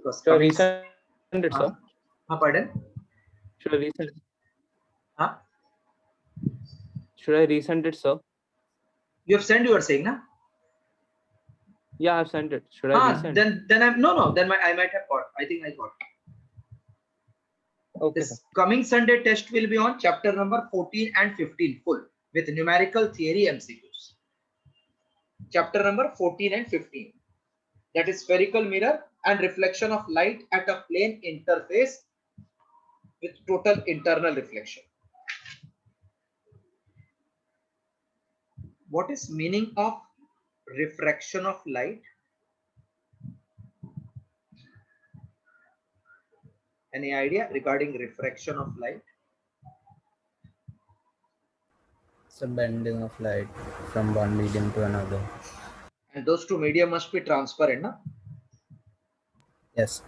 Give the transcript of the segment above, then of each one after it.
because Should I coming. resend it, sir? Pardon? Should I resend it? Huh? Should I resend it, sir? You have sent. You are saying, na? Yeah, I've sent it. Should I resend? Then I'm no. Then I might have got. I think I got. Okay, This sir. coming Sunday test will be on chapter number 14 and 15 full with numerical theory MCQs. Chapter number 14 and 15. That is spherical mirror and reflection of light at a plane interface with total internal reflection. What is meaning of refraction of light? Any idea regarding refraction of light? It's a bending of light from one medium to another. And those two media must be transparent, na? Yes.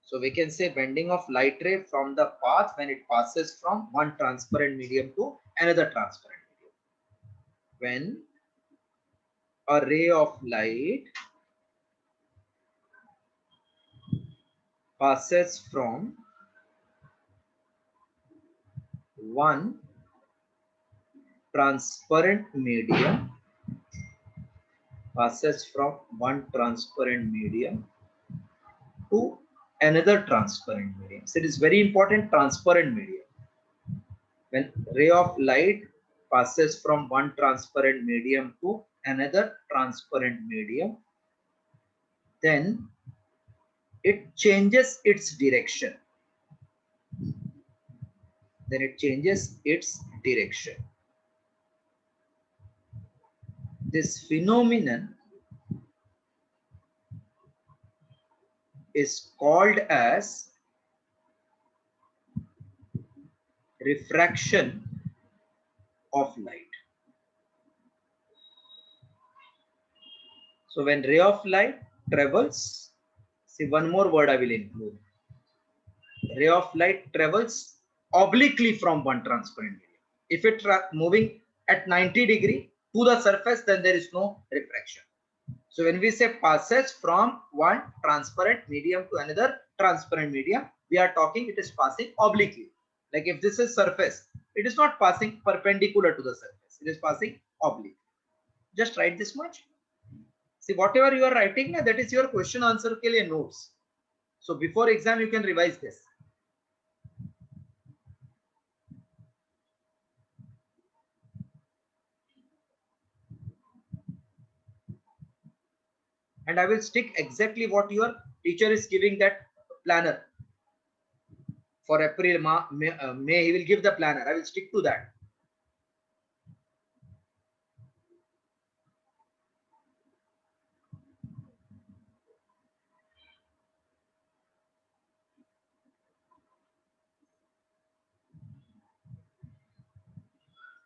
So we can say bending of light ray from the path when it passes from one transparent medium to another transparent medium. When a ray of light passes from one transparent medium to another transparent medium. So it is very important, transparent medium. When ray of light passes from one transparent medium to another transparent medium, then it changes its direction. This phenomenon is called as refraction of light. So when ray of light travels, see, one more word I will include. Ray of light travels obliquely from one transparent medium. If it moving at 90° to the surface, then there is no refraction. So when we say passes from one transparent medium to another transparent medium, we are talking it is passing obliquely. Like if this is surface, it is not passing perpendicular to the surface. It is passing oblique. Just write this much. See, whatever you are writing, that is your question answer ke liye notes. So before exam, you can revise this. And I will stick exactly what your teacher is giving, that planner. For April, May, he will give the planner. I will stick to that.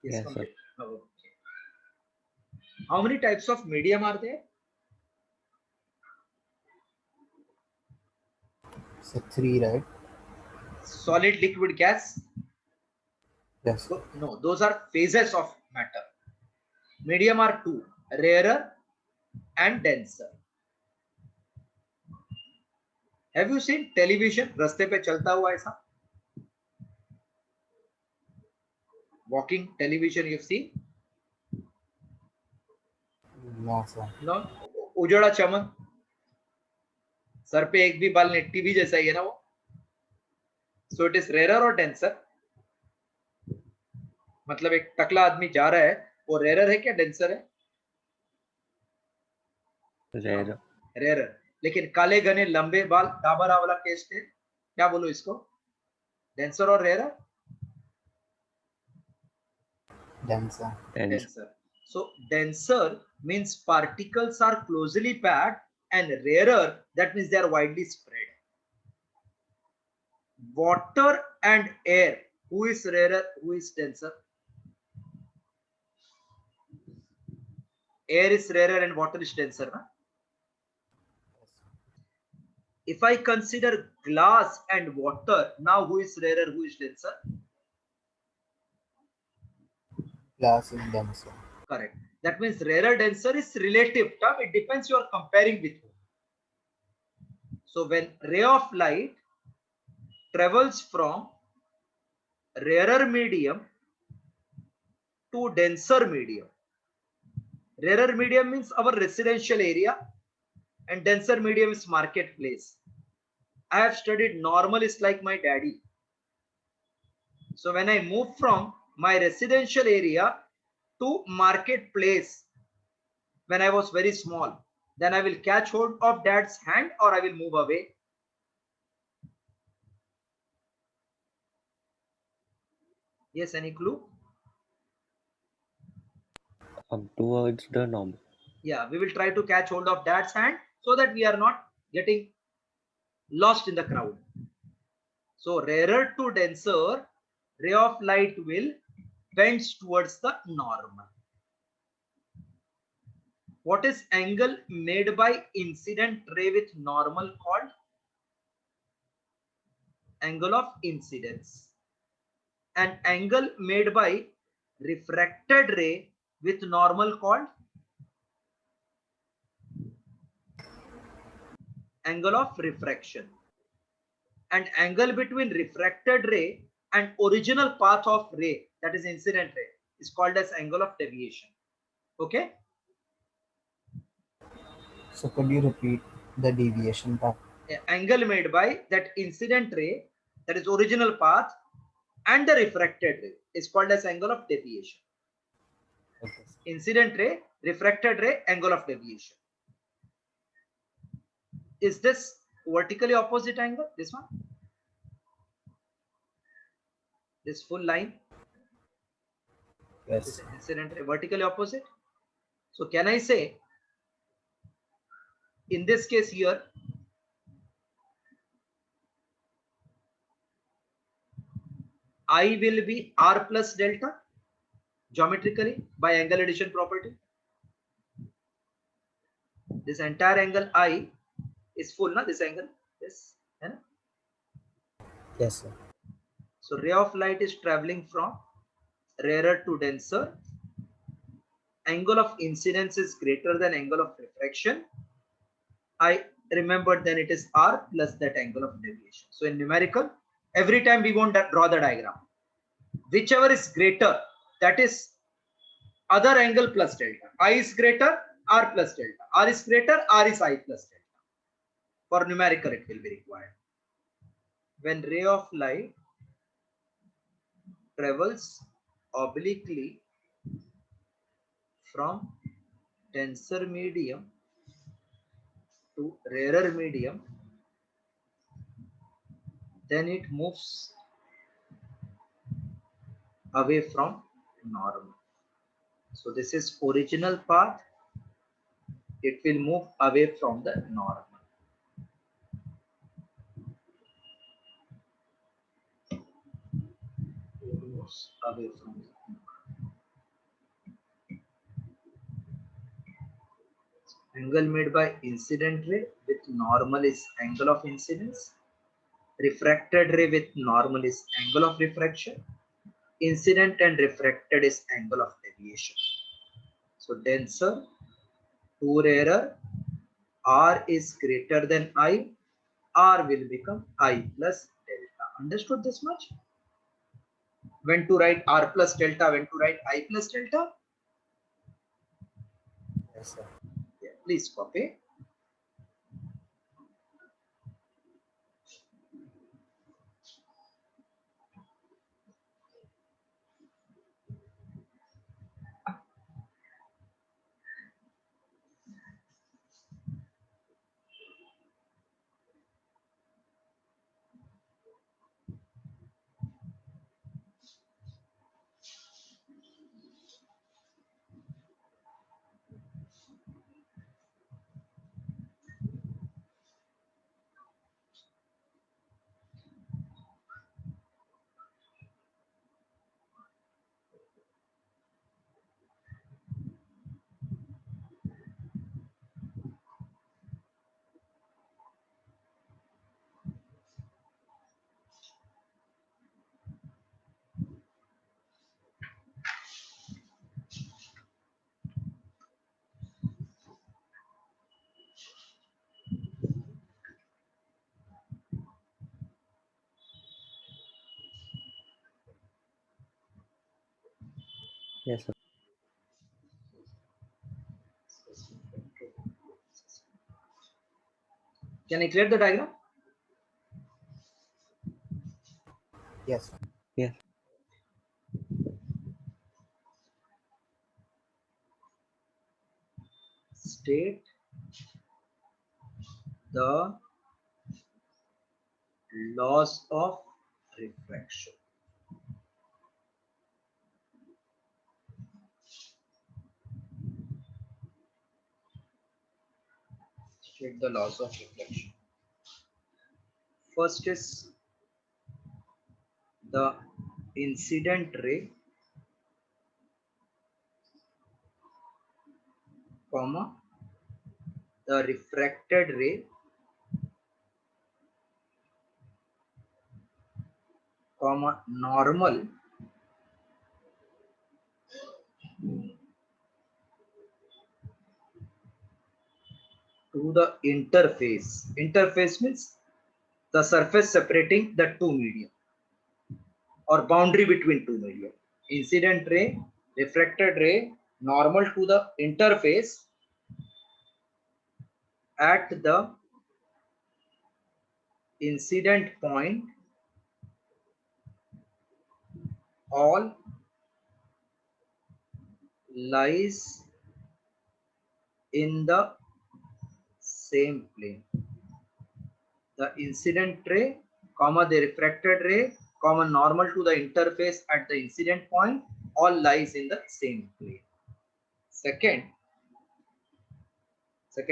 Yes, sir. Okay. How many types of medium are there? So 3, right? Solid, liquid, gas? Yes. No, those are phases of matter. Medium are 2, rarer and denser. Have you seen television? रास्ते पे चलता हुआ ऐसा? Walking television you've seen? No, sir. No. उजड़ा चमन. Sir पे एक भी बाल नहीं, टीवी जैसा ही है ना वो. So it is rarer or denser? मतलब एक टकला आदमी जा रहा है, वो रेरर है क्या डेंसर है? रेरर. लेकिन काले घने लंबे बाल डाबरा वाला टेस्ट है, क्या बोलो इसको? डेंसर और rarer? Denser. So denser means particles are closely packed, and rarer, that means they are widely spread. Water and air, who is rarer, who is denser? Air is rarer and water is denser, na? If I consider glass and water, now who is rarer, who is denser? Glass is denser. Correct. That means rarer, denser is relative term. It depends you are comparing with whom. So when ray of light travels from rarer medium to denser medium, rarer medium means our residential area and denser medium is marketplace. I have studied normal is like my daddy. So when I move from my residential area to marketplace when I was very small, then I will catch hold of dad's hand or I will move away. Yes, any clue? Towards the normal. Yeah, we will try to catch hold of dad's hand so that we are not getting lost in the crowd. So rarer to denser, ray of light will bend towards the normal. What is angle made by incident ray with normal called? Angle of incidence. And angle made by refracted ray with normal called? Angle of refraction. And angle between refracted ray and original path of ray, that is incident ray, is called as angle of deviation. Okay. So could you repeat the deviation part? Angle made by that incident ray, that is original path, and the refracted ray is called as angle of deviation. Okay. Incident ray, refracted ray, angle of deviation. Is this vertically opposite angle? This one? This full line? Yes. This incident ray, vertically opposite? So can I say, in this case here, I will be R plus delta geometrically by angle addition property. This entire angle I is full, na? This angle, yes, yeah, Yes, sir. so ray of light is traveling from rarer to denser. Angle of incidence is greater than angle of refraction. I remembered then it is R plus that angle of deviation. So in numerical, every time we won't draw the diagram. Whichever is greater, that is other angle plus delta. I is greater, R plus delta. R is greater, R is I plus delta. For numerical, it will be required. When ray of light travels obliquely from denser medium to rarer medium, then it moves away from normal. So this is original path. It will move away from the normal. It moves away from the normal. Angle made by incident ray with normal is angle of incidence. Refracted ray with normal is angle of refraction. Incident and refracted is angle of deviation. So denser to rarer, R is greater than I, R will become I plus delta. Understood this much? When to write R plus delta, when to write I plus delta? Yes, sir. Yeah, please copy. Yes, sir. Can I clear the diagram? Yes. Yes. State the laws of refraction. State the laws of reflection. First is the incident ray, comma, the refracted ray, comma, normal to the interface. Interface means the surface separating the two medium or boundary between two medium. Incident ray, refracted ray, normal to the interface at the incident point, all lies in the same plane. The incident ray, comma, the refracted ray, comma, normal to the interface at the incident point, all lies in the same plane. Second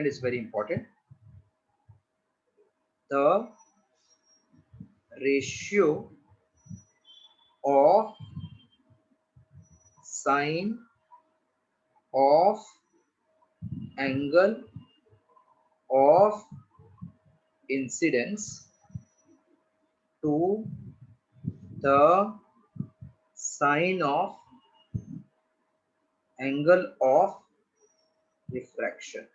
is very important. The ratio of sine of angle of incidence to the sine of angle of refraction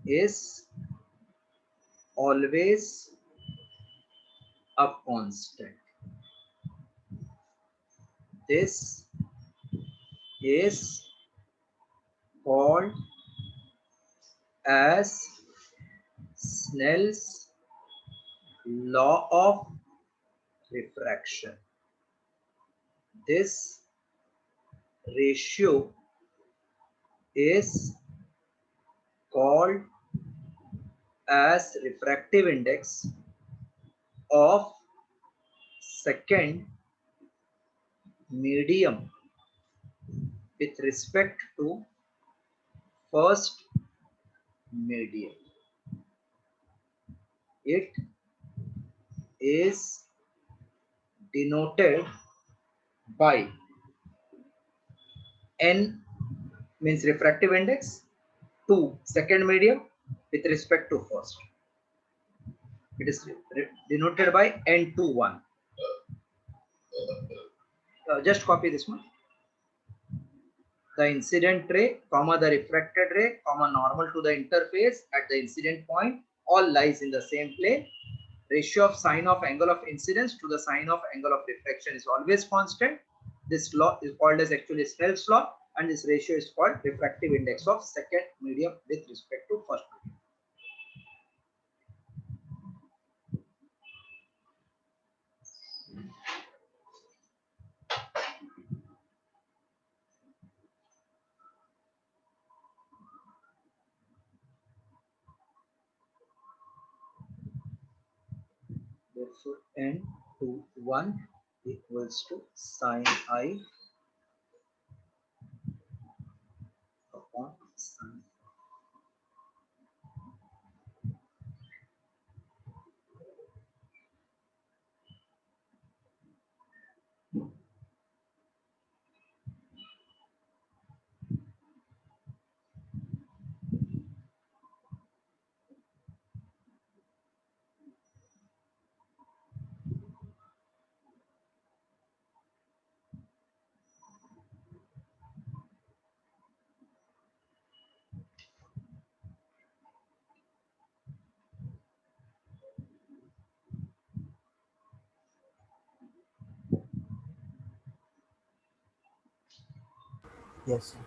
is always a constant. This is called as Snell's law of refraction. This ratio is called as refractive index of second medium with respect to first medium. It is denoted by n means refractive index to second medium with respect to first. It is denoted by n to 1. Just copy this one. The incident ray, comma, the refracted ray, comma, normal to the interface at the incident point, all lies in the same plane. Ratio of sine of angle of incidence to the sine of angle of refraction is always constant. This law is called as actually Snell's law, and this ratio is called refractive index of second medium with respect to first medium. Therefore, n to 1 equals to sine I upon sine. Yes, sir.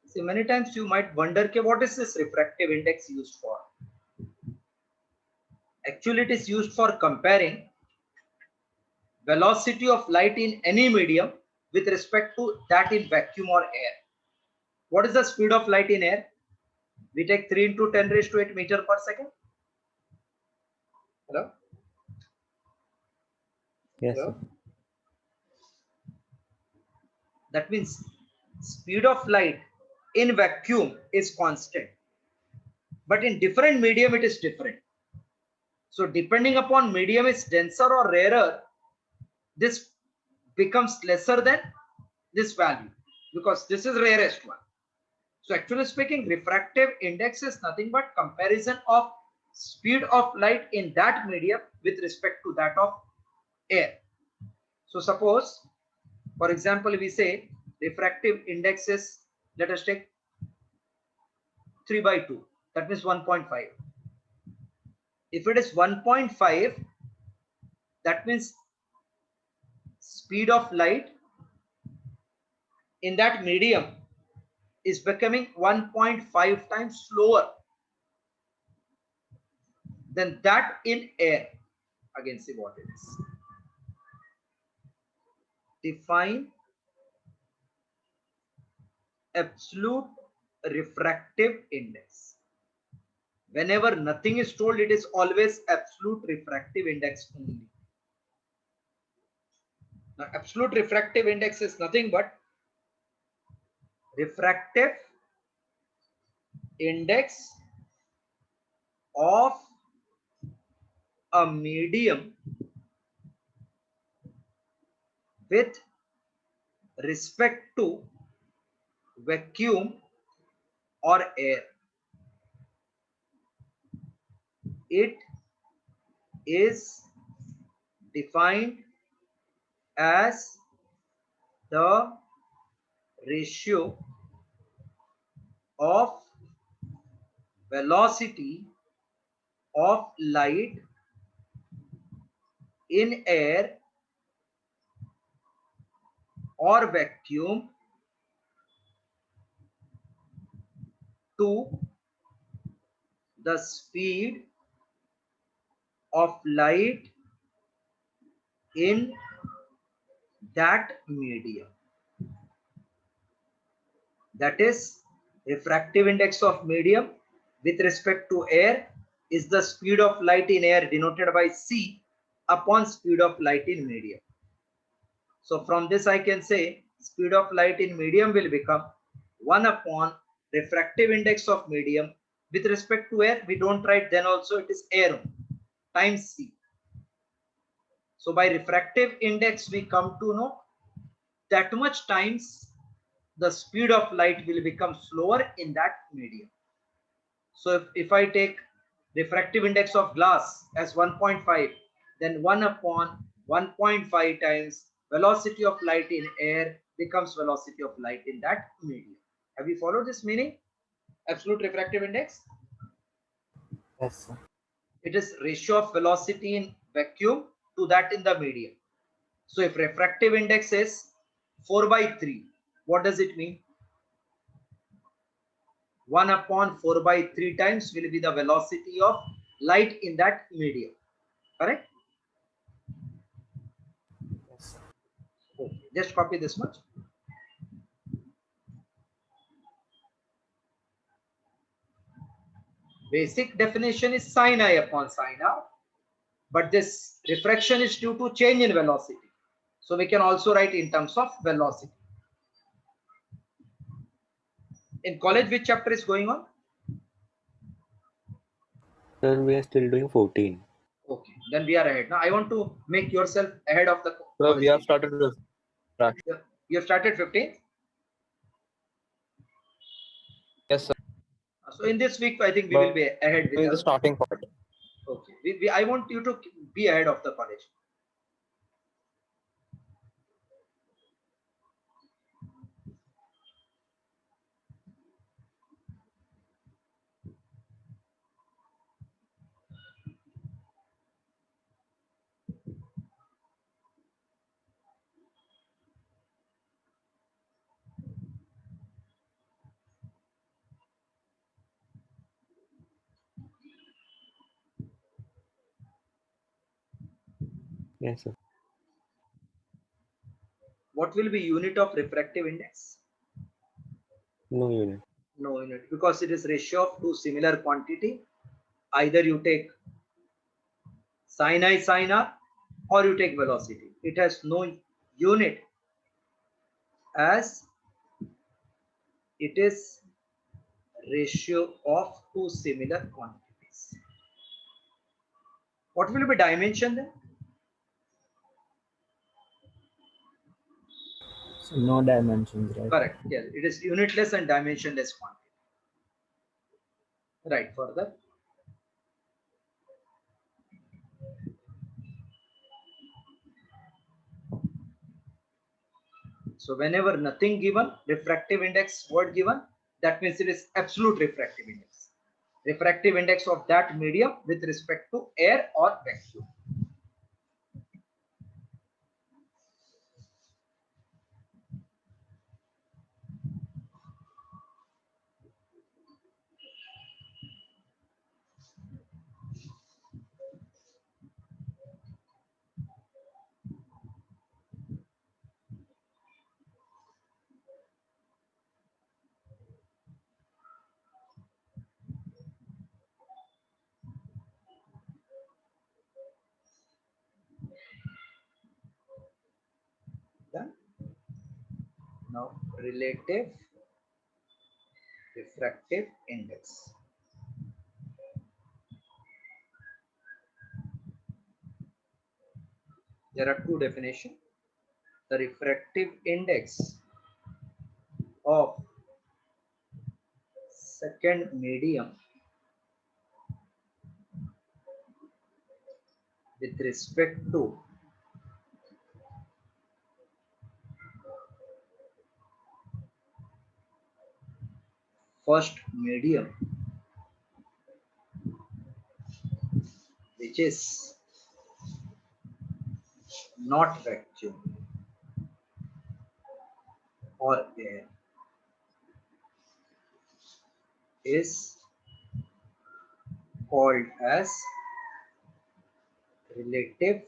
See, many times you might wonder, okay, what is this refractive index used for? Actually, it is used for comparing velocity of light in any medium with respect to that in vacuum or air. What is the speed of light in air? We take 3 into 10 raised to 8 meter per second. Hello? Yes, Hello? sir. That means speed of light in vacuum is constant, but in different medium it is different. So depending upon medium is denser or rarer, this becomes lesser than this value because this is rarest one. So actually speaking, refractive index is nothing but comparison of speed of light in that medium with respect to that of air. So suppose, for example, we say refractive index is, let us take 3 by 2, that means 1.5. If it is 1.5, that means speed of light in that medium is becoming 1.5 times slower than that in air. Again, see what it is. Define absolute refractive index. Whenever nothing is told, it is always absolute refractive index only. Now, absolute refractive index is nothing but refractive index of a medium with respect to vacuum or air. It is defined as the ratio of velocity of light in air or vacuum to the speed of light in that medium. That is, refractive index of medium with respect to air is the speed of light in air denoted by C upon speed of light in medium. So from this I can say speed of light in medium will become 1 upon refractive index of medium with respect to air. We don't write, then also it is air times C. So by refractive index we come to know that much times the speed of light will become slower in that medium. So if I take refractive index of glass as 1.5, then 1 upon 1.5 times velocity of light in air becomes velocity of light in that medium. Have you followed this meaning? Absolute refractive index. Yes, sir. It is ratio of velocity in vacuum to that in the medium. So if refractive index is 4 by 3, what does it mean? 1 upon 4 by 3 times will be the velocity of light in that medium. Correct? Yes, sir. Okay. Just copy this much. Basic definition is sin I upon sin r, but this refraction is due to change in velocity. So we can also write in terms of velocity. In college, which chapter is going on? Sir, we are still doing 14. Okay, then we are ahead. Now I want to make yourself ahead of the So we college. have started with fraction. You have started 15th. Yes, sir. So in this week, I think we But will be ahead with with the us. starting part. Okay, I want you to be ahead of the college. Yes, sir. What will be unit of refractive index? No unit. No unit, because it is ratio of two similar quantity. Either you take sin I sin R, or you take velocity. It has no unit, as it is ratio of two similar quantities. What will be dimension then? So no dimensions, right? Correct. Yes, it is unitless and dimensionless quantity. Right. Further. So whenever nothing given, refractive index word given, that means it is absolute refractive index. Refractive index of that medium with respect to air or vacuum. Done. Now relative refractive index. There are two definitions. The refractive index of second medium with respect to first medium, which is not vacuum or air, is called as relative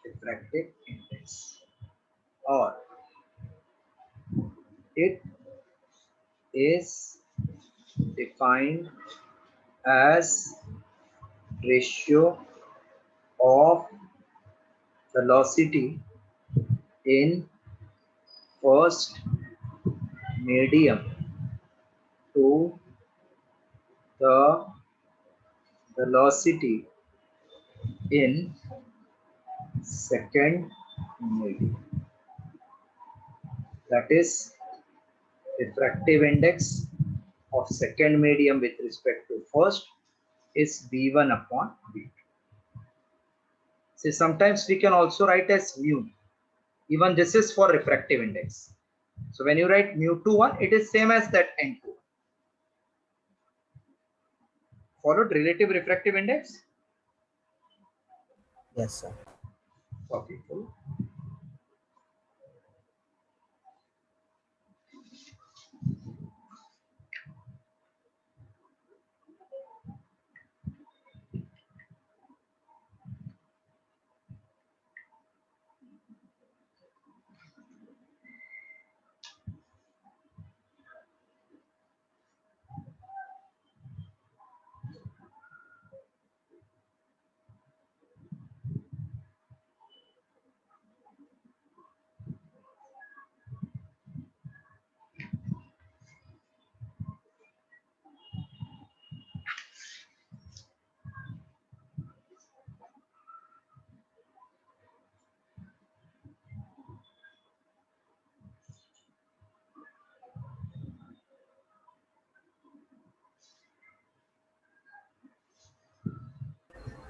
refractive index, or it is defined as ratio of velocity in first medium to the velocity in second medium. That is, refractive index of second medium with respect to first is V1 upon V2. See, sometimes we can also write as mu. Even this is for refractive index. So when you write mu21, it is same as that n2. Followed relative refractive index? Yes, sir. For people.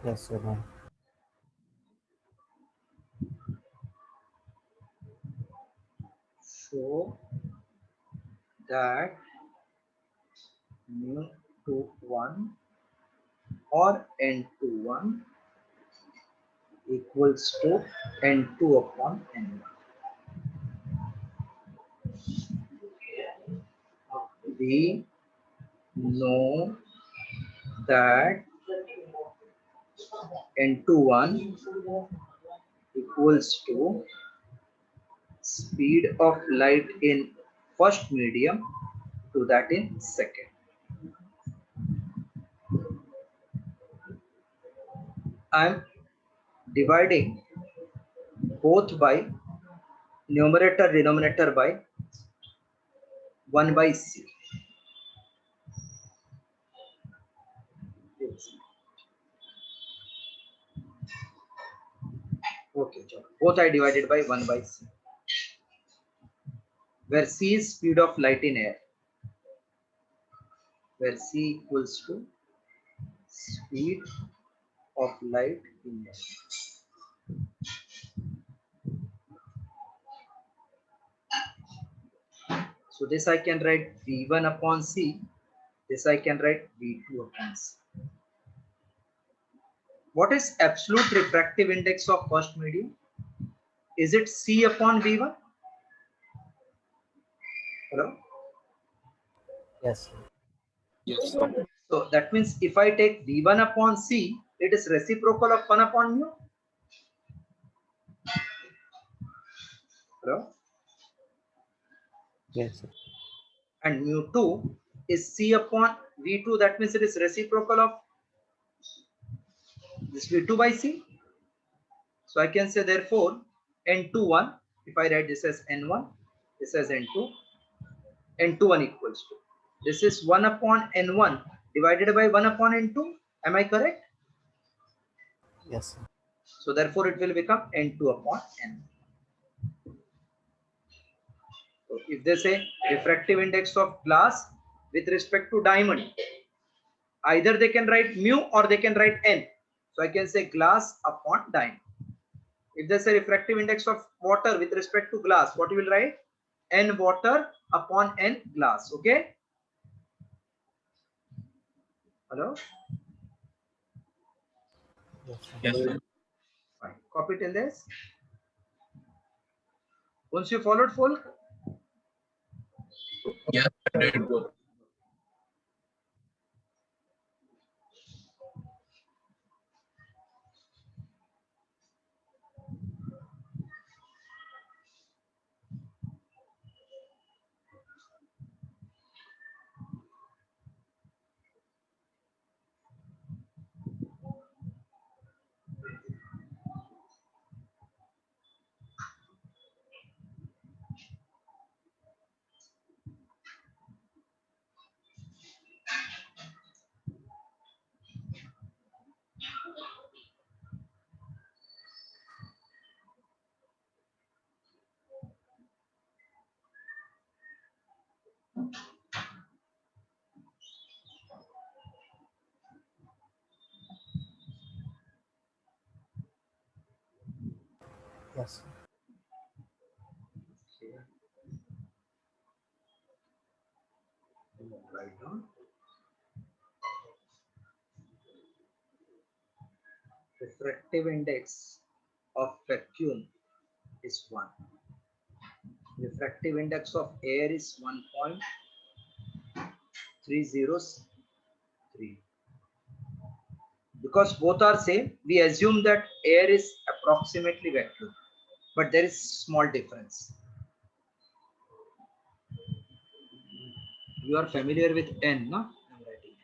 Yes, sir. Ma'am. Show that mu21 or n21 equals to n2 upon n1. We know that n21 equals to speed of light in first medium to that in second. I am dividing both by numerator denominator by 1 by c. Okay, both I divided by 1 by c, where c is speed of light in air, where c equals to speed of light in air. So this I can write v1 upon c, this I can write v2 upon c. What is absolute refractive index of first medium? Is it c upon v1? Hello? Yes, sir. Yes, sir. So that means if I take v1 upon c, it is reciprocal of 1 upon mu. Hello? Yes, sir. And mu2 is c upon v2, that means it is reciprocal of this v2 by c. So I can say therefore n21, if I write this as n1, this as n2, n21 equals to, this is 1 upon n1 divided by 1 upon n2. Am I correct? Yes, sir. So therefore it will become n2 upon n. So if they say refractive index of glass with respect to diamond, either they can write mu or they can write n. So I can say glass upon diamond. If they say refractive index of water with respect to glass, what you will write? N water upon n glass. Okay? Hello? Yes, sir. Yes, sir. Fine. Copy till this. Once you followed full, Yes, I did both. Yes, sir. write down refractive index of vacuum is 1. Refractive index of air is 1.303. Because both are same, we assume that air is approximately vacuum, but there is small difference. You are familiar with N, no? I'm writing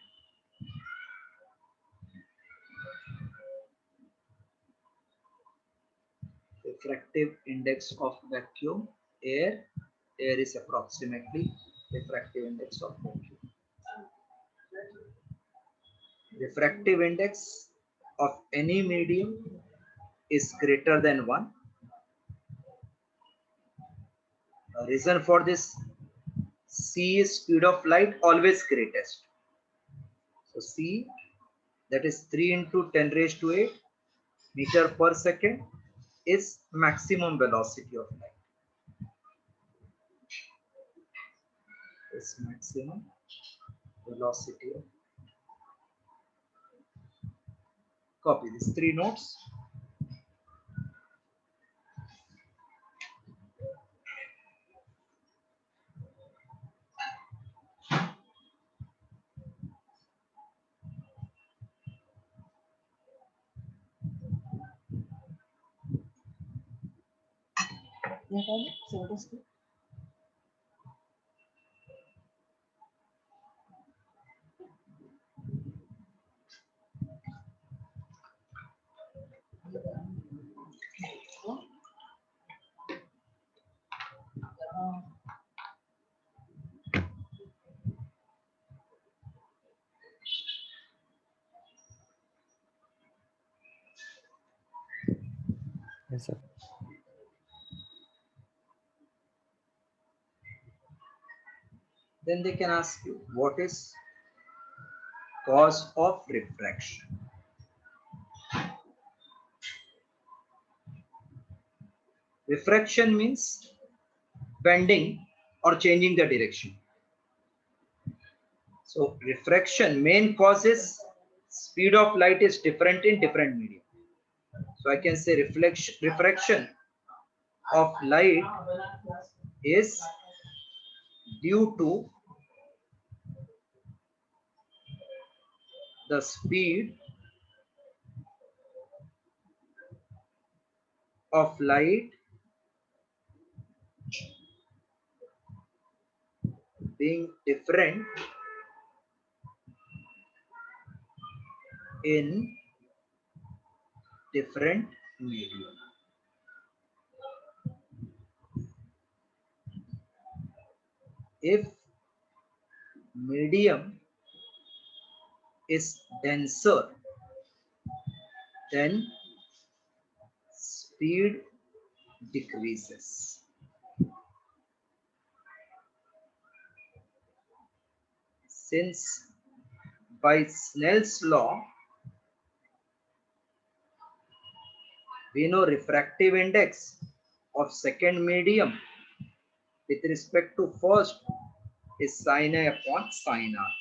N. Refractive index of vacuum, air is approximately refractive index of vacuum. Refractive index of any medium is greater than 1. The reason for this, c is speed of light, always greatest. So c, that is 3 into 10 raised to 8 meter per second, is maximum velocity of light. Is maximum velocity of. Copy these 3 notes. Yes, sir. Then they can ask you, what is cause of refraction? Refraction means bending or changing the direction. So refraction main cause is speed of light is different in different medium. So I can say refraction of light is due to the speed of light being different in different medium. If medium is denser, then speed decreases. Since by Snell's law, we know refractive index of second medium with respect to first is sin A upon sin R.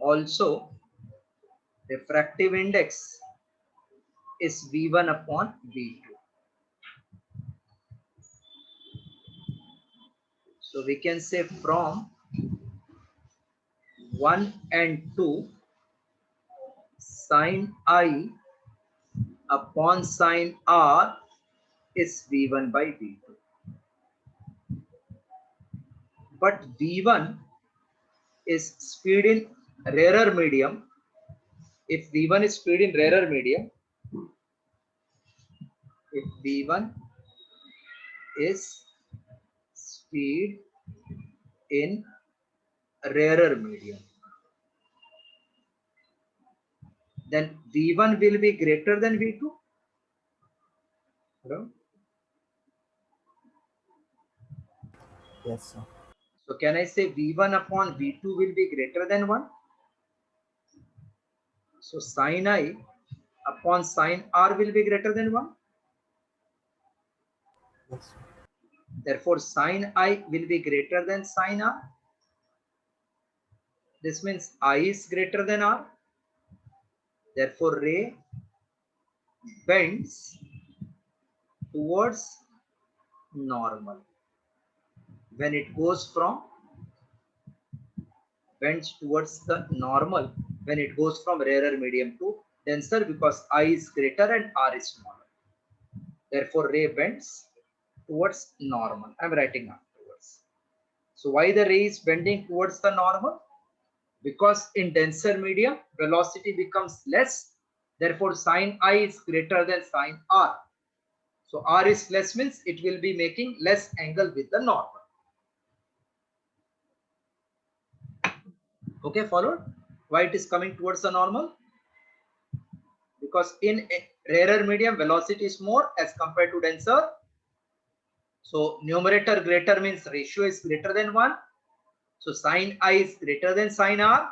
Also, refractive index is V1 upon V2. So we can say from 1 and 2, sin I upon sin R is V1 by V2. But V1 is speed in rarer medium. If V1 is speed in rarer medium, if V1 is speed in rarer medium, then V1 will be greater than V2. Hello? Yes, sir. So can I say V1 upon V2 will be greater than 1? So sin I upon sin R will be greater than 1. Yes, sir. Therefore, sin I will be greater than sin R. This means I is greater than R. Therefore, ray bends towards normal when it goes from bends towards the normal when it goes from rarer medium to denser, because I is greater and R is smaller. Therefore, ray bends towards normal. I'm writing afterwards. So why the ray is bending towards the normal? Because in denser medium, velocity becomes less. Therefore, sin I is greater than sin R. So R is less means it will be making less angle with the normal. Okay, followed? Why it is coming towards the normal? Because in a rarer medium, velocity is more as compared to denser. So numerator greater means ratio is greater than 1. So sin I is greater than sin R.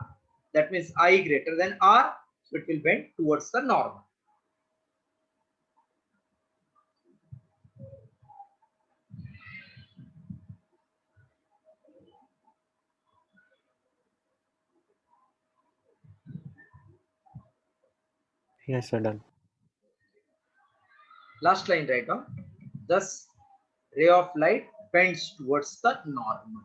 That means I greater than R. So it will bend towards the normal. Yes, sir, done. Last line right now. Thus, ray of light bends towards the normal.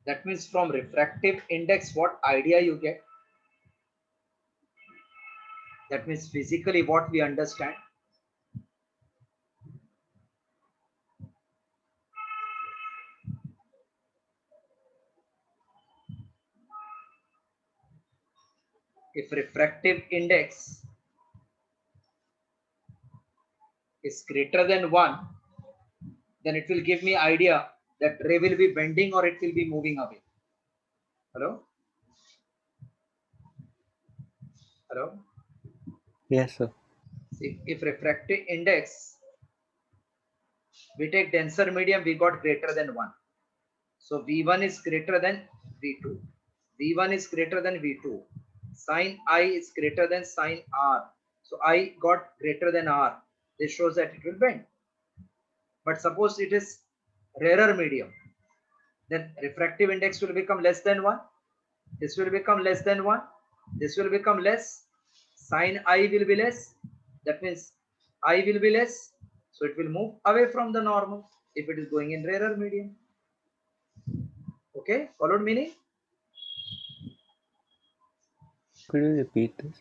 That means from refractive index, what idea you get? That means physically what we understand. If refractive index is greater than 1, then it will give me idea that ray will be bending or it will be moving away. Hello? Hello? Yes, sir. See, if refractive index, we take denser medium, we got greater than 1. So V1 is greater than V2. V1 is greater than V2. Sin I is greater than sin R. So I got greater than R. This shows that it will bend. But suppose it is rarer medium, then refractive index will become less than 1. This will become less than 1. This will become less. Sin I will be less. That means I will be less. So it will move away from the normal if it is going in rarer medium. Okay, followed meaning? Could you repeat this?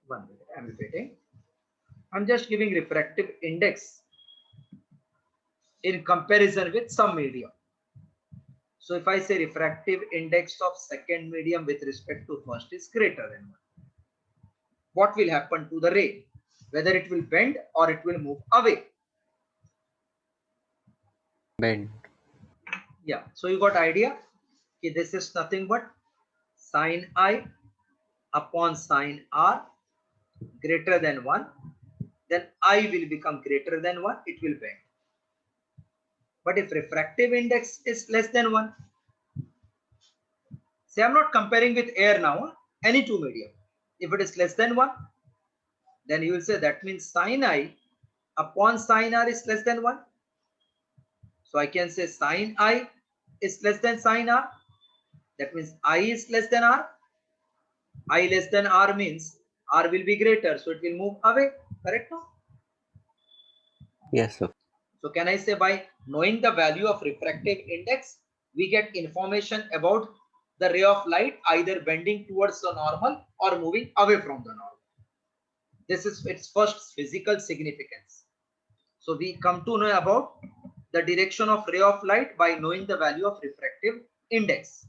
1 minute, I am repeating. I'm just giving refractive index in comparison with some medium. So if I say refractive index of second medium with respect to first is greater than 1, what will happen to the ray? Whether it will bend or it will move away. Bend. Yeah, so you got idea? Okay, this is nothing but sin I upon sin R greater than 1. Then I will become greater than 1, it will bend. But if refractive index is less than 1, say I'm not comparing with air now, any two medium. If it is less than 1, then you will say that means sin I upon sin R is less than 1. So I can say sin I is less than sin R. That means I is less than R. I less than R means R will be greater, so it will move away. Correct now? Yes, sir. So can I say by knowing the value of refractive index, we get information about the ray of light either bending towards the normal or moving away from the normal. This is its first physical significance. So we come to know about the direction of ray of light by knowing the value of refractive index.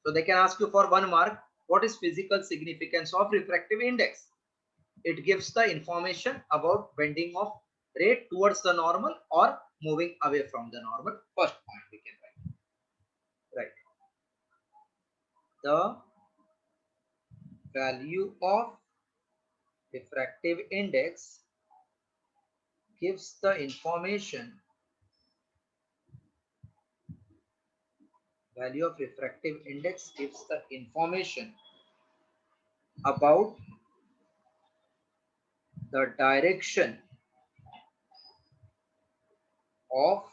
So they can ask you for 1 mark, what is physical significance of refractive index? It gives the information about bending of ray towards the normal or moving away from the normal. First point we can write. Right. The value of refractive index gives the information. Value of refractive index gives the information about the direction of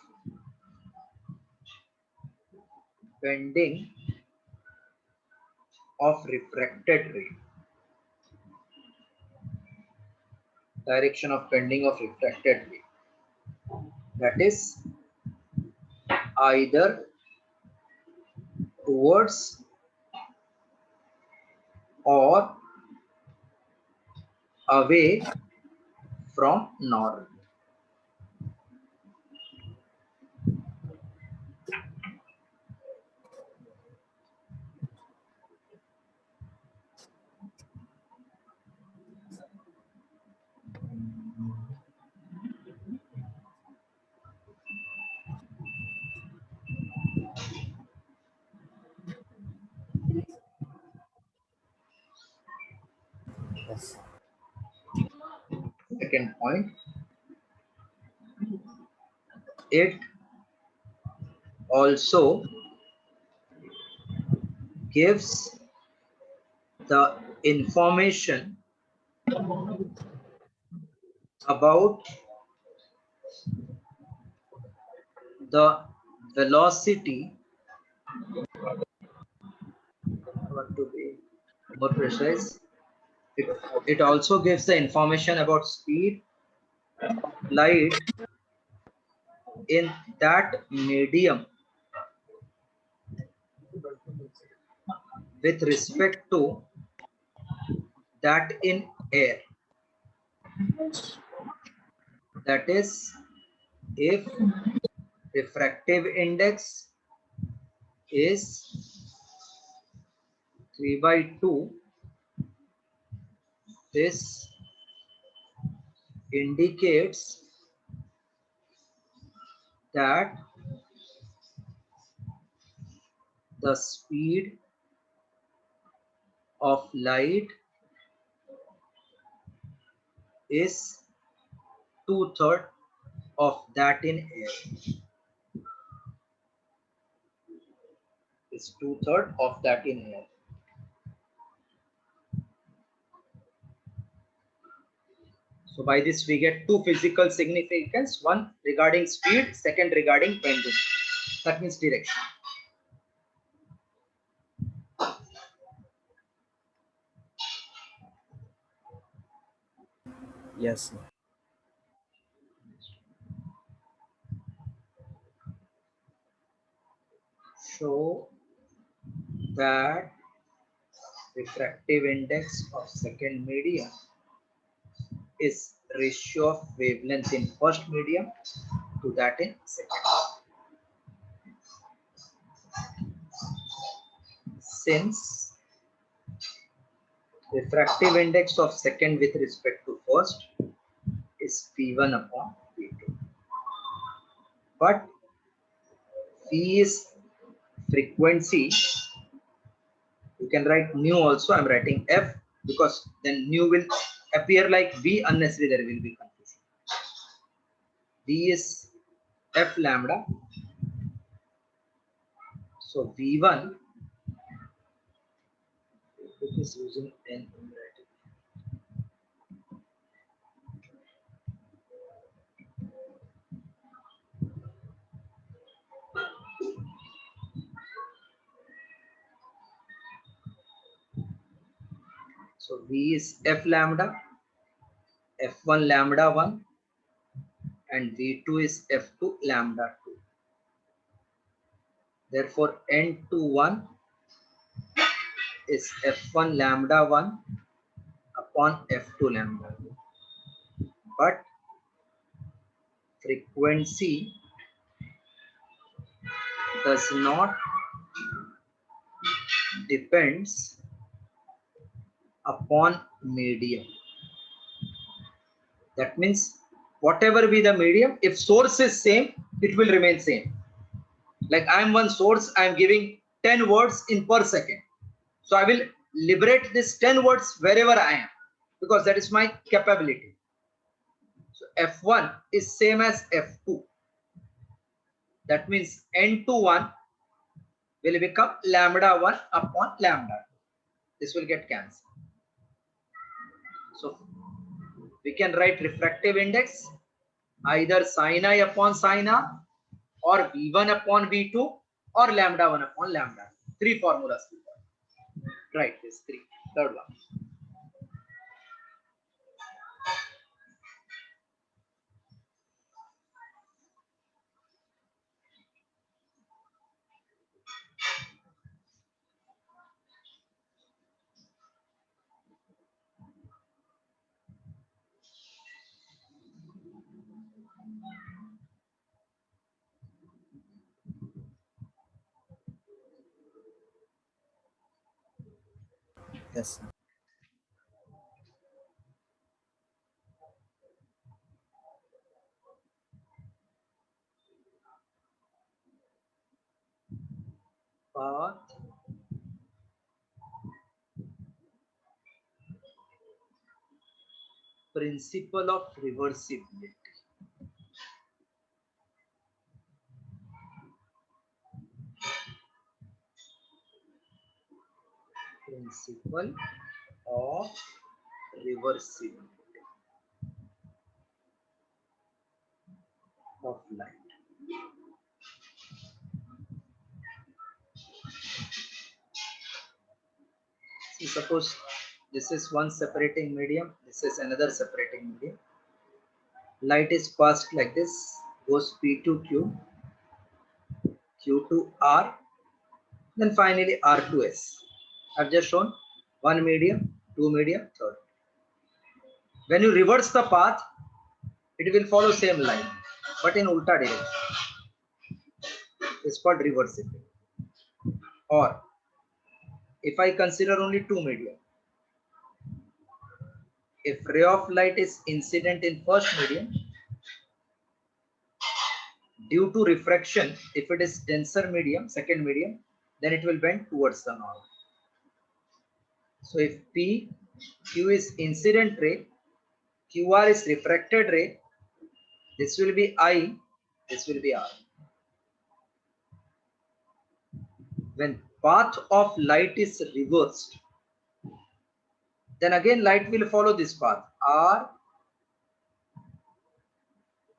bending of refracted ray. Direction of bending of refracted ray. That is either towards or away from normal. Yes. Second point, it also gives the information about the velocity. I want to be more precise. It also gives the information about speed of light in that medium with respect to that in air. That is, if refractive index is 3/2, this indicates that the speed of light is 2/3 of that in air. Is 2/3 of that in air. So by this we get two physical significance, one regarding speed, second regarding bending. That means direction. Yes, sir. Show that refractive index of second medium is ratio of wavelength in first medium to that in second. Since refractive index of second with respect to first is P1 upon P2, but P is frequency. You can write nu also. I'm writing F because then nu will appear like V. Unnecessary, there will be confusion. V is F lambda. So V1, it is using N in writing. So V is F lambda, F1 lambda 1, and V2 is F2 lambda 2. Therefore, N21 is F1 lambda 1 upon F2 lambda 2. But frequency does not depends upon medium. That means whatever be the medium, if source is same, it will remain same. Like I am one source, I am giving 10 words in per second. So I will liberate this 10 words wherever I am because that is my capability. So F1 is same as F2. That means N21 will become lambda 1 upon lambda 2. This will get cancelled. So we can write refractive index either sin I upon sin R or V1 upon V2 or lambda 1 upon lambda. Three formulas. Right, this three. Third one. Yes, sir. Path principle of reversibility. Principle of reversibility of light. See, suppose this is one separating medium, this is another separating medium. Light is passed like this, goes P to Q, Q to R, then finally R to S. I've just shown one medium, two medium, third. When you reverse the path, it will follow same line, but in ulta direction. It's called reversibility. Or if I consider only two medium, if ray of light is incident in first medium, due to refraction, if it is denser medium, second medium, then it will bend towards the north. So if Q is incident ray, QR is refracted ray, this will be I, this will be R. When path of light is reversed, then again light will follow this path, R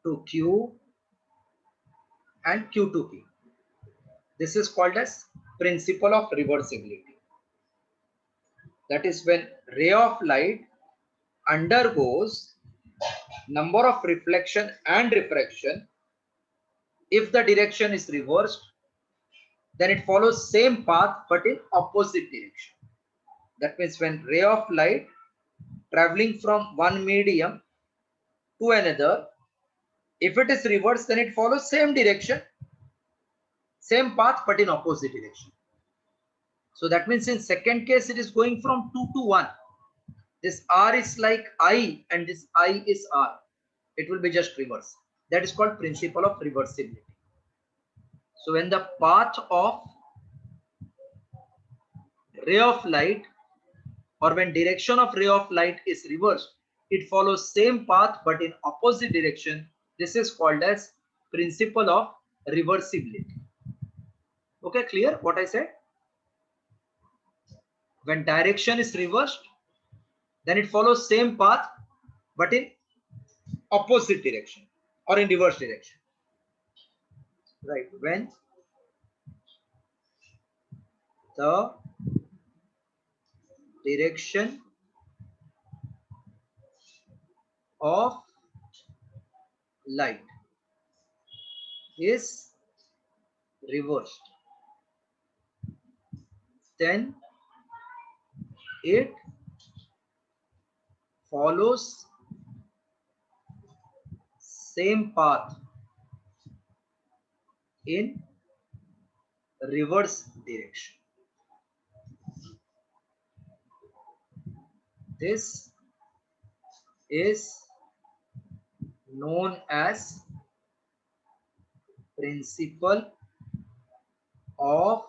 to Q and Q to P. This is called as principle of reversibility. That is when ray of light undergoes number of reflection and refraction. If the direction is reversed, then it follows same path but in opposite direction. That means when ray of light traveling from one medium to another, if it is reversed, then it follows same direction, same path but in opposite direction. So that means in second case it is going from 2 to 1. This R is like I and this I is R. It will be just reverse. That is called principle of reversibility. So when the path of ray of light or when direction of ray of light is reversed, it follows same path but in opposite direction. This is called as principle of reversibility. Okay, clear what I said? When direction is reversed, then it follows same path but in opposite direction or in reverse direction. Right, when the direction of light is reversed, then it follows same path in reverse direction. This is known as principle of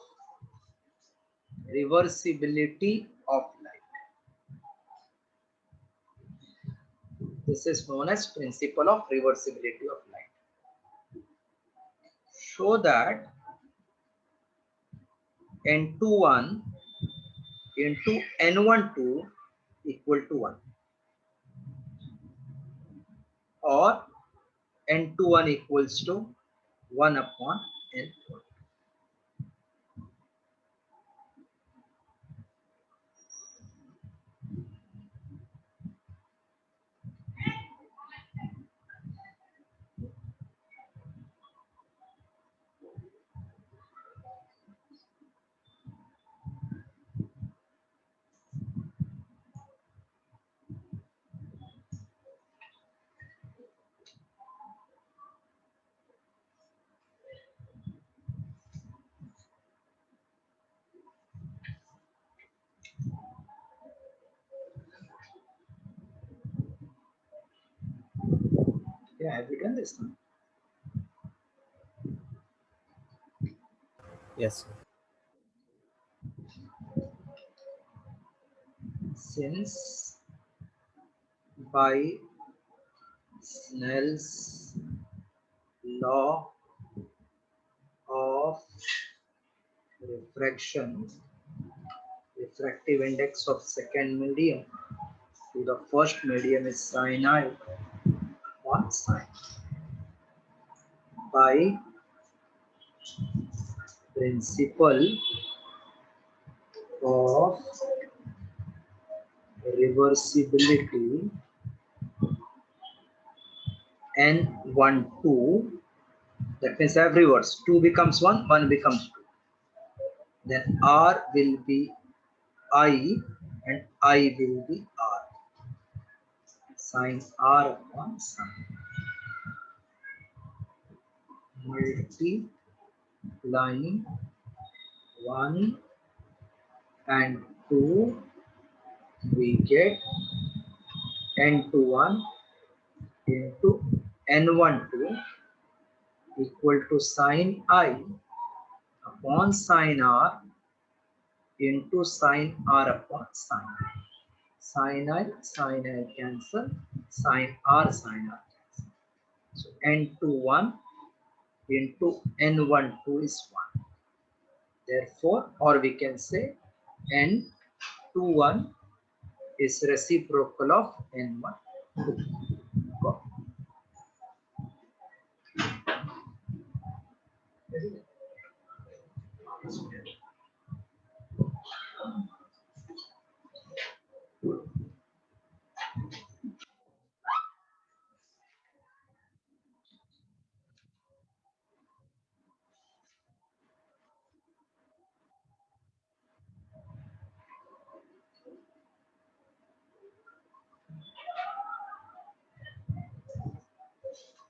reversibility of light. This is known as principle of reversibility of light. Show that N21 into N12 equal to 1 or N21 equals to 1 upon N12. Yeah, have you done this now? Yes, sir. Since by Snell's law of refraction, refractive index of second medium to the first medium is sin I on sin. By principle of reversibility N12, that means I have reversed. 2 becomes 1, 1 becomes 2. Then R will be I and I will be R. Sine R upon sine. Multiplying 1 and 2, we get n to 1 into n1 2 equal to sine I upon sine R into sine R upon sine. Sine I cancel, sine R cancel. So n2 1 into n1 2 is 1. Therefore, or we can say n2 1 is reciprocal of n1 2. Got it?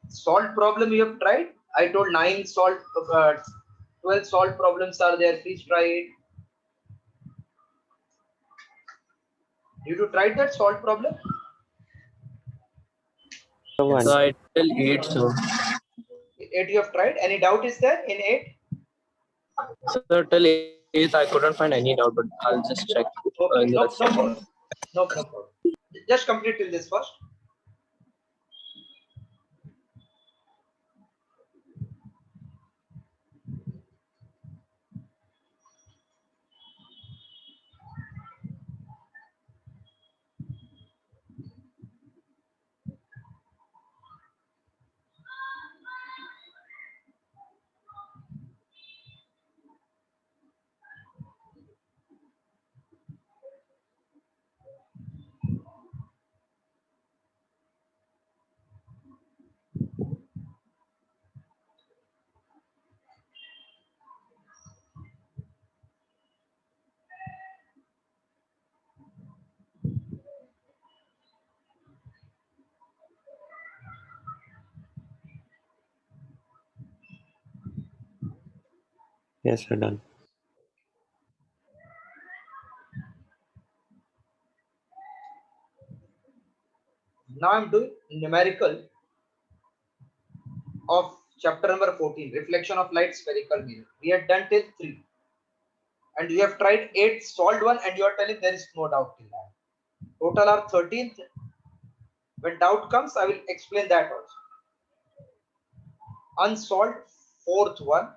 Solved problem you have tried? I told 9 solved, 12 solved problems are there. Please try it. Did you try that solved problem? One. Yes. So I till 8. So 8 you have tried. Any doubt is there in 8? till 8 I couldn't find any doubt, but I'll just check. Okay, In the no next time. problem. No problem. Just complete till this first. Yes, we're done. Now I'm doing numerical of chapter number 14, reflection of light spherical mirror. We had done till 3. And you have tried 8 solved one and you are telling there is no doubt in that. Total are 13th. When doubt comes, I will explain that also. Unsolved 4th one.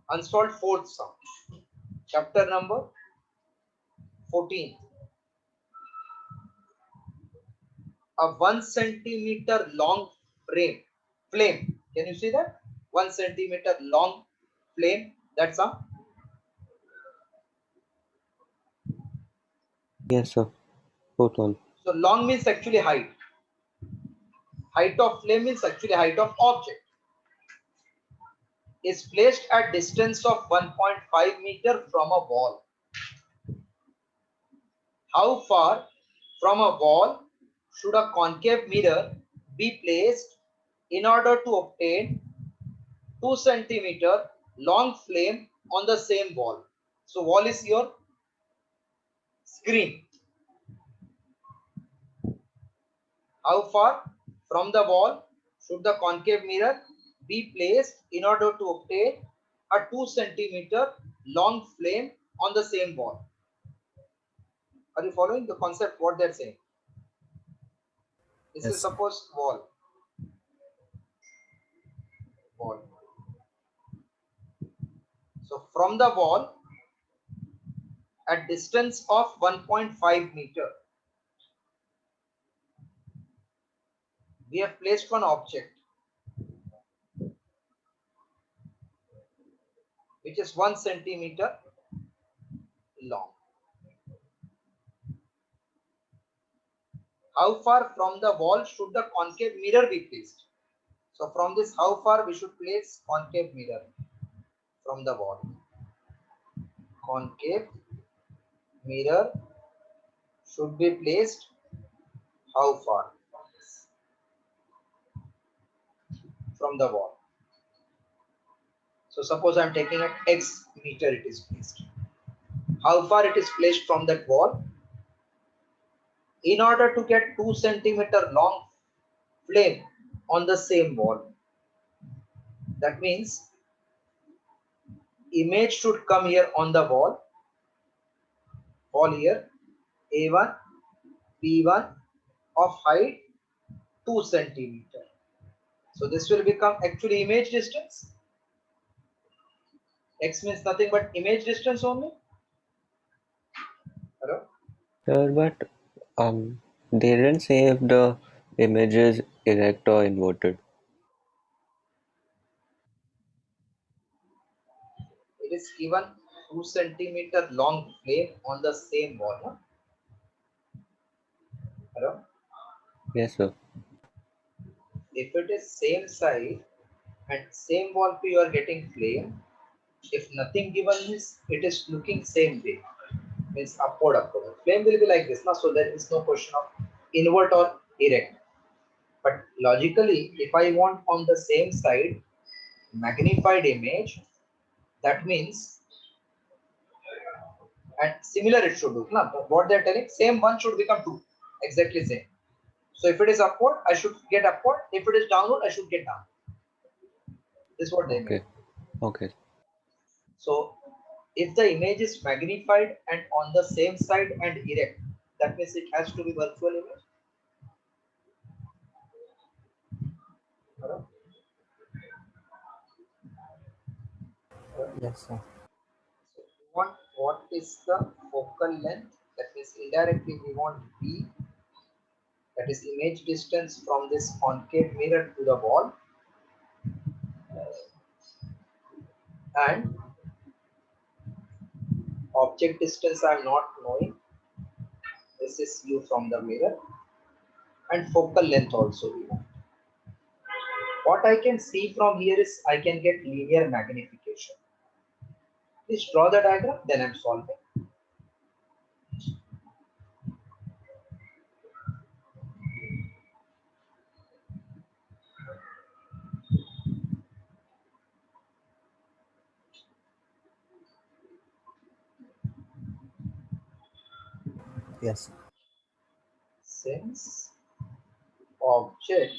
Unsolved 4th sum. Chapter number 14. A 1 centimeter long flame. Can you see that? 1 centimeter long flame. That's a. Yes, sir. Both on. So long means actually height. Height of flame means actually height of object. Is placed at distance of 1.5 meter from a wall. How far from a wall should a concave mirror be placed in order to obtain 2 centimeter long flame on the same wall? So wall is your screen. How far from the wall should the concave mirror be placed in order to obtain a 2 centimeter long flame on the same wall? Are you following the concept what they're saying? This Yes, is sir. suppose wall. So from the wall at distance of 1.5 meter, we have placed one object which is 1 centimeter long. How far from the wall should the concave mirror be placed? So from this, how far we should place concave mirror from the wall? concave mirror should be placed how far from the wall? So suppose I am taking at X meter it is placed. How far it is placed from that wall? In order to get 2 centimeter long flame on the same wall, that means image should come here on the wall here, A1, B1 of height 2 centimeter. So this will become actually image distance. X means nothing but image distance only. Hello? Sir, but they didn't say if the image is erect or inverted. It is given 2 centimeter long flame on the same wall. Huh? Hello? Yes, sir. If it is same side and same wall you are getting flame, if nothing given is, it is looking same way, means upward. Flame will be like this, now, so there is no question of invert or erect. But logically, if I want on the same side magnified image, that means, and similar it should look. Now, what they are telling, same one should become two, exactly same. So if it is upward, I should get upward. If it is downward, I should get down. This is what they mean. Okay. Okay. So if the image is magnified and on the same side and erect, that means it has to be virtual image. Hello? Hello? Yes, sir. So we want what is the focal length, that means indirectly we want B, that is image distance from this concave mirror to the wall, and object distance I am not knowing, this is U from the mirror, and focal length also we want. What I can see from here is I can get linear magnification. Please draw the diagram, then I'm solving. Yes. Since object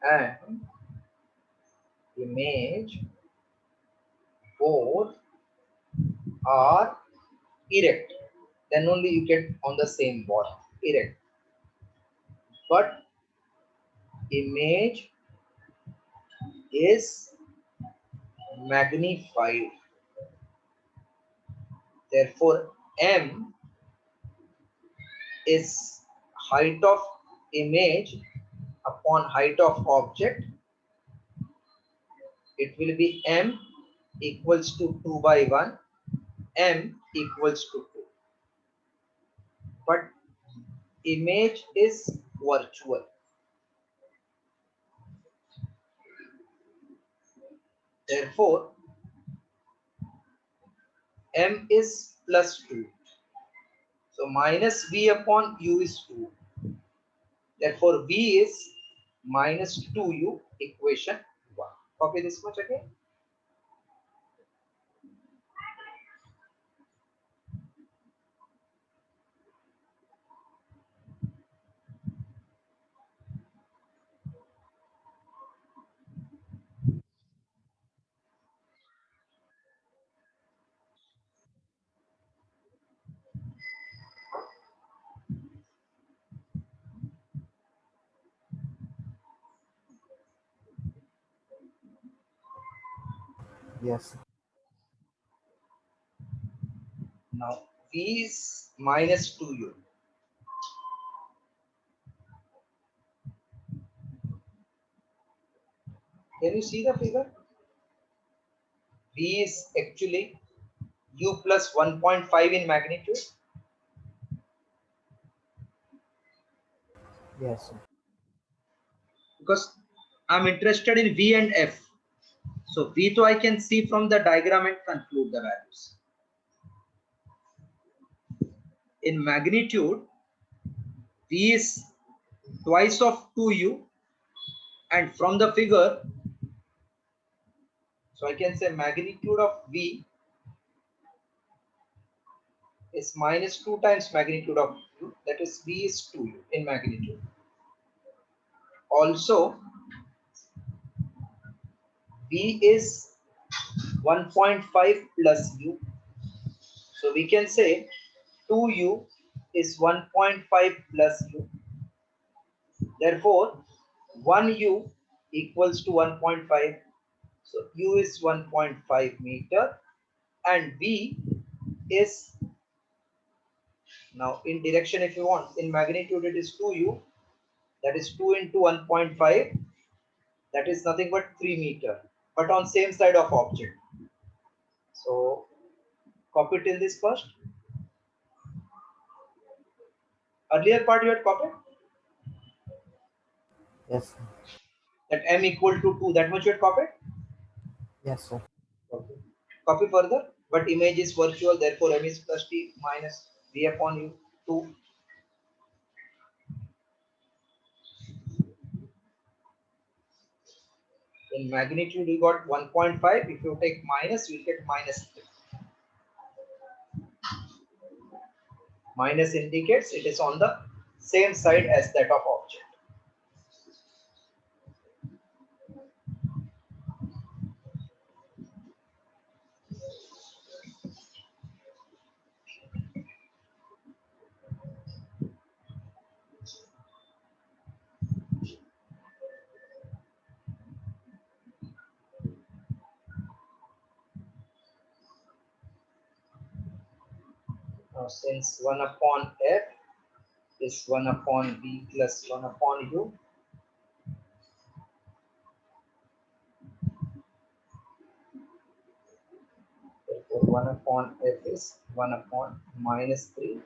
and image both are erect, then only you get on the same wall, erect. But image is magnified, therefore M is height of image upon height of object. It will be M equals to 2 by 1, M equals to 2. But image is virtual. Therefore, M is plus 2. So minus V upon U is 2. Therefore, V is minus 2U, equation 1. Copy this much again. Yes. Now, V is minus 2U. Can you see the figure? V is actually U plus 1.5 in magnitude. Yes, sir. Because I'm interested in V and F. So V2 I can see from the diagram and conclude the values. In magnitude, V is twice of 2U, and from the figure, so I can say magnitude of V is minus 2 times magnitude of U, that is V is 2U in magnitude. Also, V is 1.5 plus U. So we can say 2U is 1.5 plus U. Therefore, 1U equals to 1.5. So U is 1.5 meter and V is, now in direction if you want, in magnitude it is 2U, that is 2 into 1.5, that is nothing but 3 meter, but on same side of object. So copy till this first. Earlier part you had copied? Yes, sir. That M equal to 2, that much you had copied? Yes, sir. Okay. Copy further, but image is virtual, therefore M is plus T minus V upon U 2. In magnitude you got 1.5, if you take minus you will get minus 3. Minus indicates it is on the same side as that of object. Now since 1 upon F is 1 upon V plus 1 upon U, therefore 1 upon F is 1 upon minus 3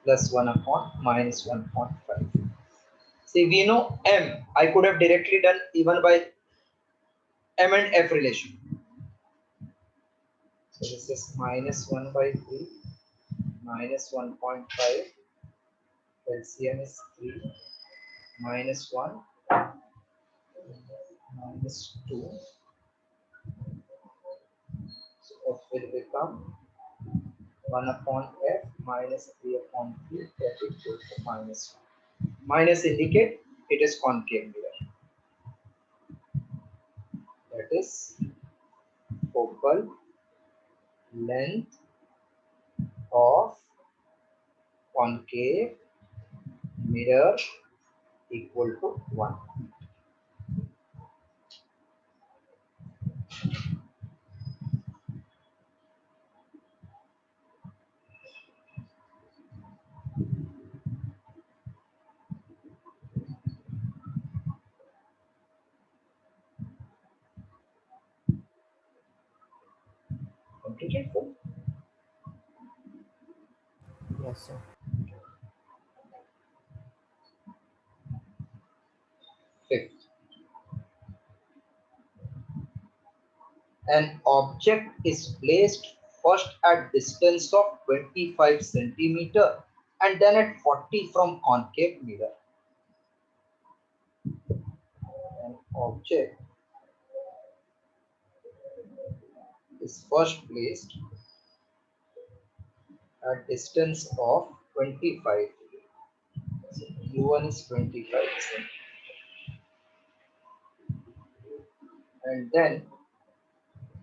plus 1 upon minus 1.5. See, we know M, I could have directly done even by M and F relation. So this is minus 1 by 3 minus 1.5, LCM is 3 minus 1 minus 2. So F will become 1 upon F minus 3 upon Q, that is equal to minus 1. Minus indicate it is concave mirror. That is focal length of concave mirror equal to 1. Completed, full? Yes, sir. Fifth, an object is placed first at distance of 25 centimeter and then at 40 from concave mirror. An object is first placed at distance of 25. So U1 is 25 centimeter. And then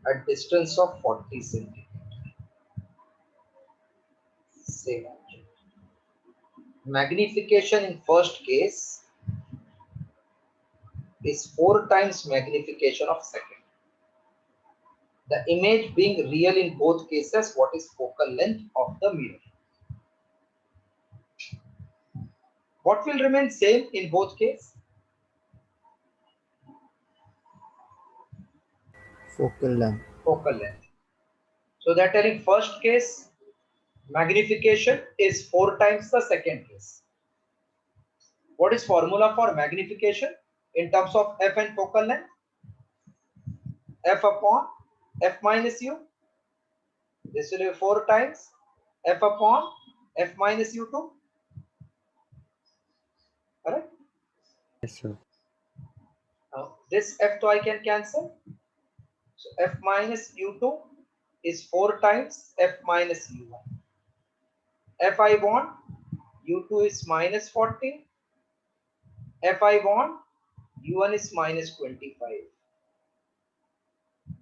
at distance of 40 centimeter. Same object. Magnification in first case is 4 times magnification of second. The image being real in both cases, what is focal length of the mirror? What will remain same in both cases? Focal length. Focal length. So that in first case, magnification is 4 times the second case. What is formula for magnification in terms of f and focal length? f upon f minus u. This will be 4 times f upon f minus u2. Correct? Yes, sir. Now this f2 I can cancel. So f minus u2 is 4 times f minus u1. F I want u2 is minus 40. F I want u1 is minus 25.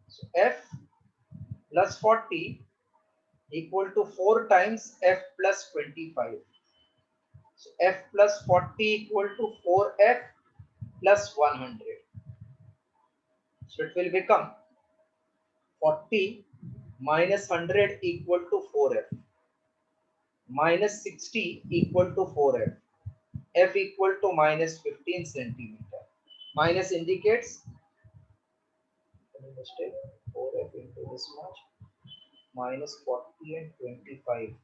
So f plus 40 equal to 4 times f plus 25. So f plus 40 equal to 4f plus 100. So it will become 40 minus 100 equal to 4f, minus 60 equal to 4f, f equal to minus 15 centimeter. Minus indicates 4f into this much, minus 40 and 25.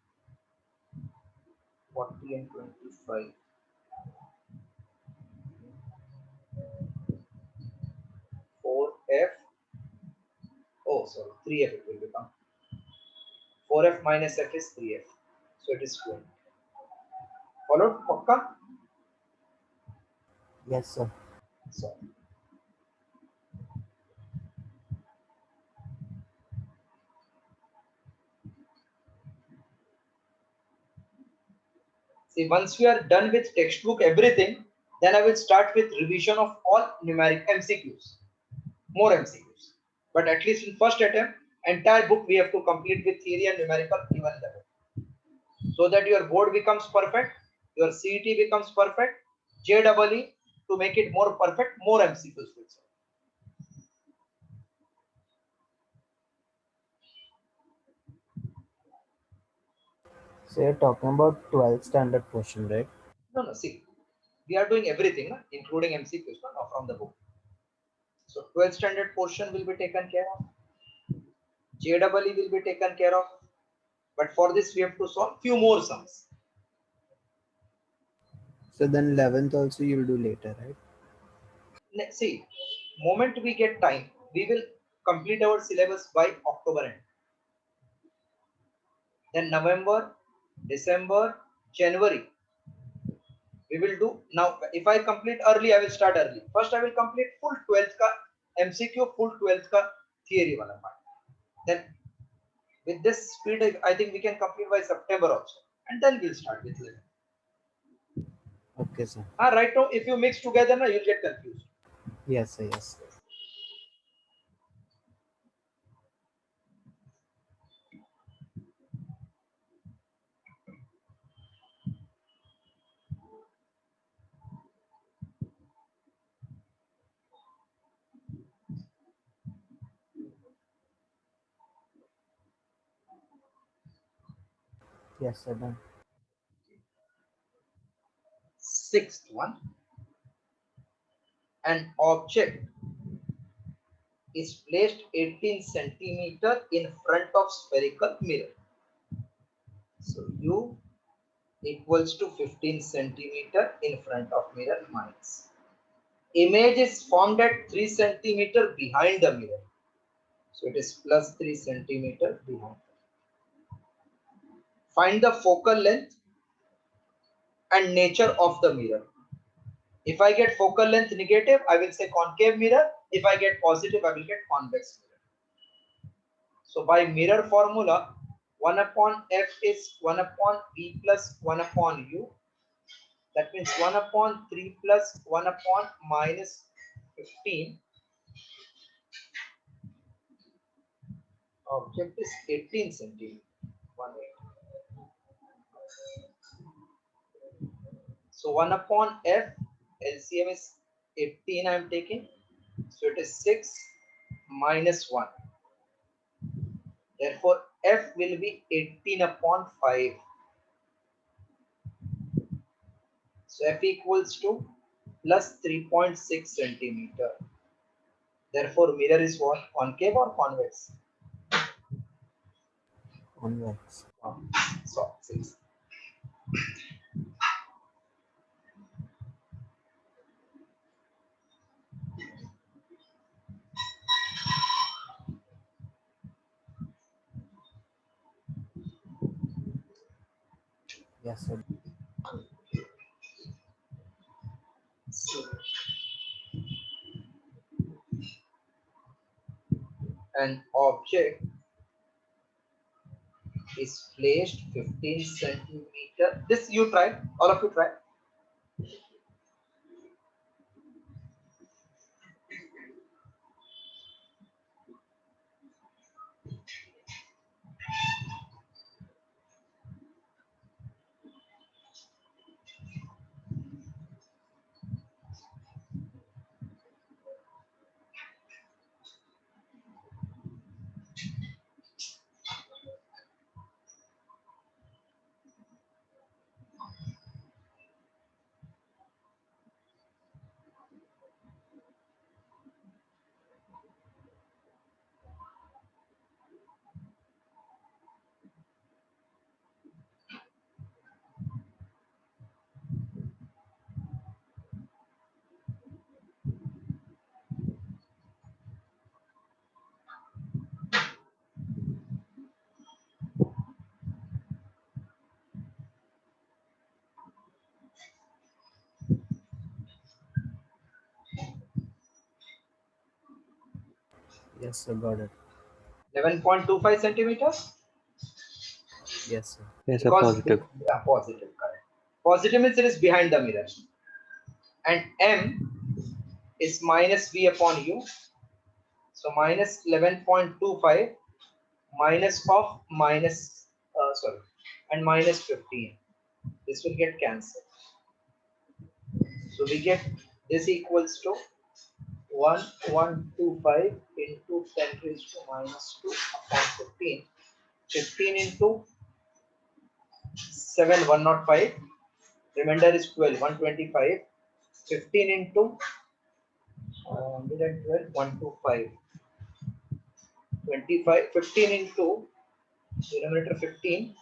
40 and 25. 4f. Oh, sorry, 3f it will become. 4f minus f is 3f. So it is 20. Followed? Pakka? Yes, sir. So, see, once we are done with textbook everything, then I will start with revision of all numeric MCQs. More MCQs. But at least in first attempt, entire book we have to complete with theory and numerical even level. So that your board becomes perfect, your CET becomes perfect, JEE to make it more perfect, more MCQs will solve. So you're talking about 12th standard portion, right? No, see, we are doing everything, na, including MCQs no, from the book. So 12th standard portion will be taken care of. JEE will be taken care of. But for this, we have to solve few more sums. So then 11th also you'll do later, right? See, moment we get time, we will complete our syllabus by October end. Then November, December, January, we will do. Now, if I complete early, I will start early. First, I will complete full 12th ka MCQ, full 12th ka theory wala part. Then, with this speed, I think we can complete by September also. And then we'll start with 11. Okay, sir. Right now, if you mix together, now you'll get confused. Yes, sir. Yes. Yes, sir. Done. Sixth one, an object is placed 18 centimeter in front of spherical mirror. So U equals to 15 centimeter in front of mirror minus. Image is formed at 3 centimeter behind the mirror. So it is plus 3 centimeter behind. Find the focal length and nature of the mirror. If I get focal length negative, I will say concave mirror. If I get positive, I will get convex mirror. So by mirror formula, 1 upon f is 1 upon v plus 1 upon u. That means 1 upon 3 plus 1 upon minus 15. Object is 18 centimeter. 1 So 1 upon f, LCM is 18 I am taking. So it is 6 minus 1. Therefore, f will be 18 upon 5. So f equals to plus 3.6 centimeter. Therefore, mirror is what? Concave or convex? Convex. So 6. Yes, sir. So, an object is placed 15 centimeter. This you try, all of you try. Yes, sir. Got it. 11.25 centimeters. Yes, sir. Yes, sir, Because positive. positive, correct. Positive means it is behind the mirror, and m is minus v upon u. So minus 11.25 minus of minus sorry, and minus 15. This will get cancelled. So we get this equals to 1125 into 10 raised to minus 2 upon 15. 15 into 7, 105. Remainder is 12, 125. 15 into 12, 125. 25, 15 into denominator 15,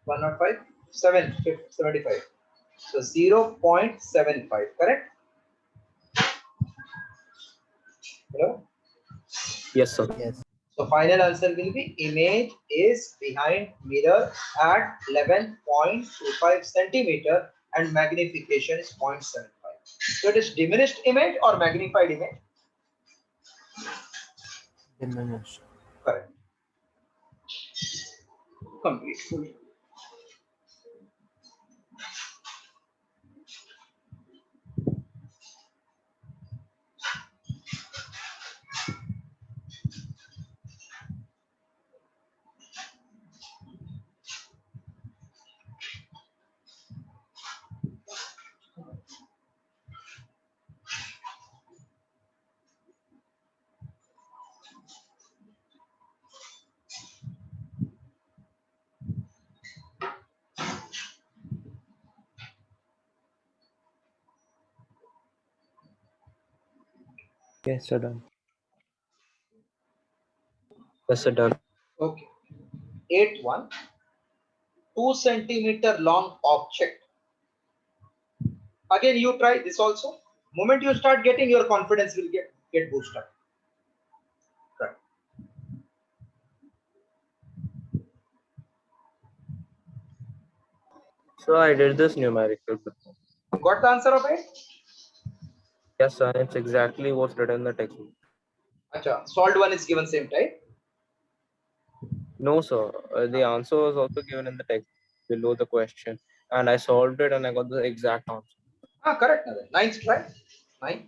105, 7, 75. So 0.75, correct? Hello? Yes, sir. Yes. So final answer will be image is behind mirror at 11.25 centimeter and magnification is 0.75. So it is diminished image or magnified image? Diminished. Correct. Complete. Yes, sir, done. Yes, sir. Done. Okay. 8.1. 2 centimeter long object. Again, you try this also. Moment you start getting, your confidence will get boosted. Right. So I did this numerical before. Got the answer of it? Yes, sir. It's exactly what's written in the textbook. Acha, solved one is given same type. No, sir. The answer was also given in the text below the question, and I solved it and I got the exact answer. Ah, correct. Ninth try. 9.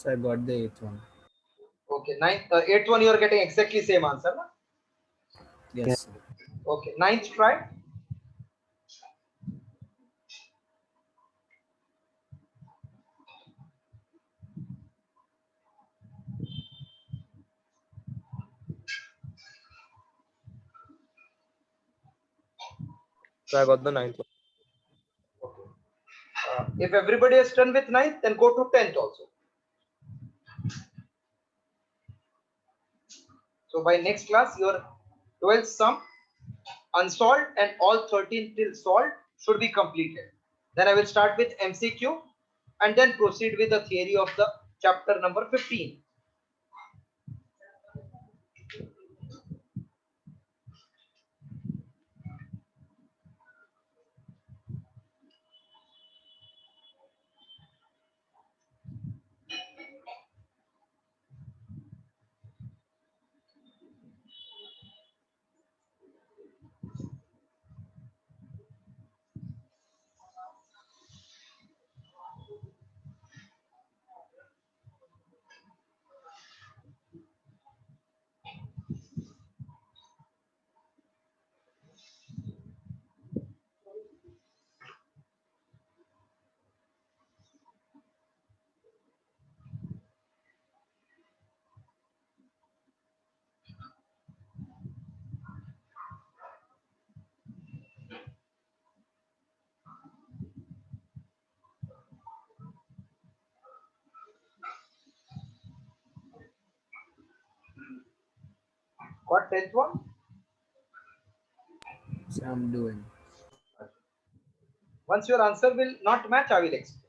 So I got the eighth one. Okay, eighth one you are getting exactly same answer, na? Yes, sir. Okay, ninth try. So I got the ninth one. If everybody is done with ninth, then go to 10th also. So by next class, your 12th sum unsolved and all 13 till solved should be completed. Then I will start with MCQ and then proceed with the theory of the chapter number 15. Got 10th one? So I'm doing. Once your answer will not match, I will explain.